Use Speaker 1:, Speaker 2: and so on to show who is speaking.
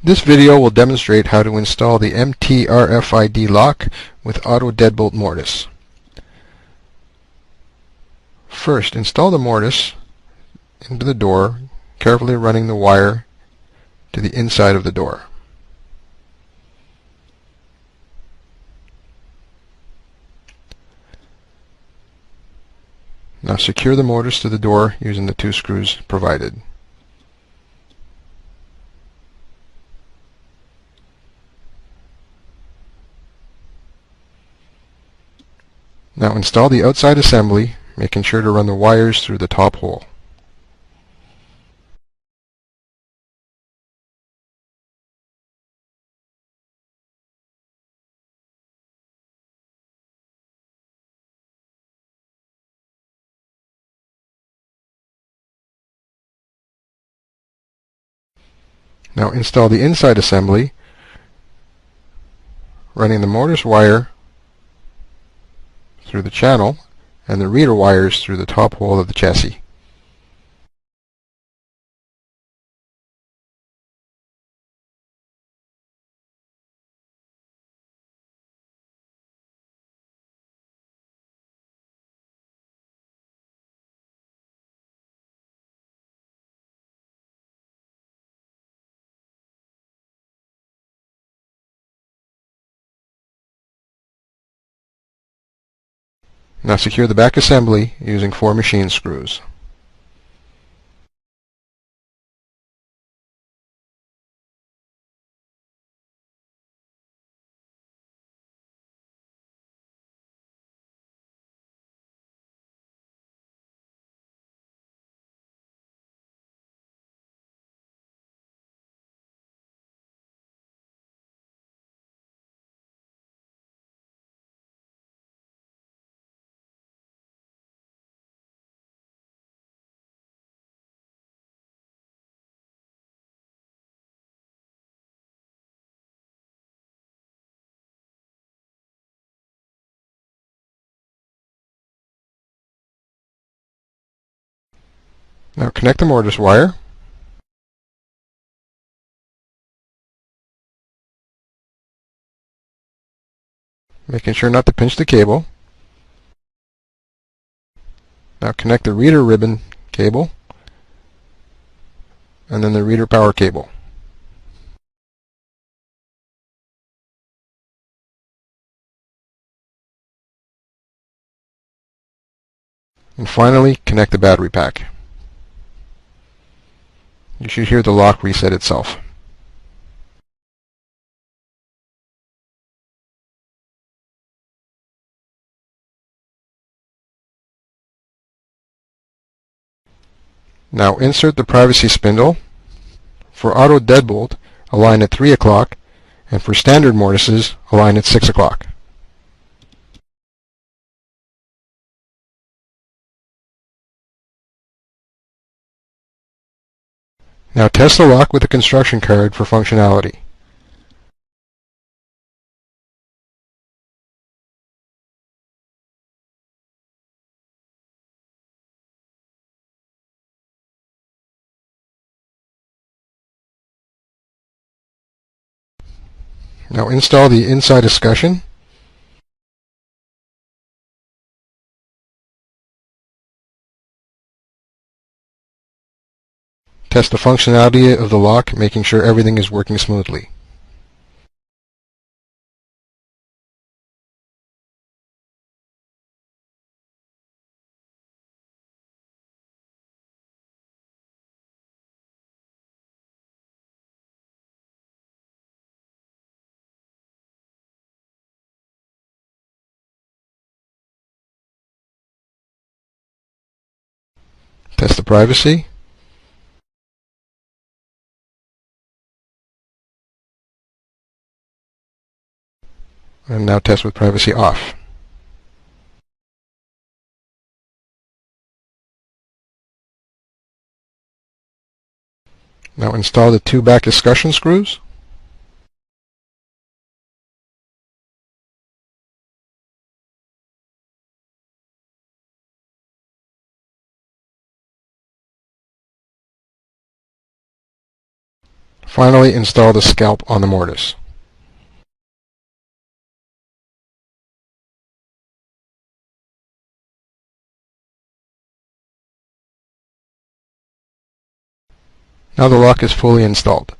Speaker 1: This video will demonstrate how to install the MT RFID lock with auto deadbolt mortise. First, install the mortise into the door, carefully running the wire to the inside of the door. Now secure the mortise to the door using the 2 screws provided. Now install the outside assembly, making sure to run the wires through the top hole. Now install the inside assembly, running the mortise wire through the channel and the reader wires through the top hole of the chassis. Now secure the back assembly using 4 machine screws. Now connect the mortise wire. Making sure not to pinch the cable. Now connect the reader ribbon cable and then the reader power cable. And finally, connect the battery pack. You should hear the lock reset itself. Now insert the privacy spindle. For auto deadbolt, align at 3 o'clock, and for standard mortises, align at 6 o'clock. Now test the lock with a construction card for functionality. Now install the inside escutcheon. Test the functionality of the lock, making sure everything is working smoothly. Test the privacy. And now test with privacy off. Now install the 2 back escutcheon screws. Finally, install the scalp on the mortise. Now the lock is fully installed.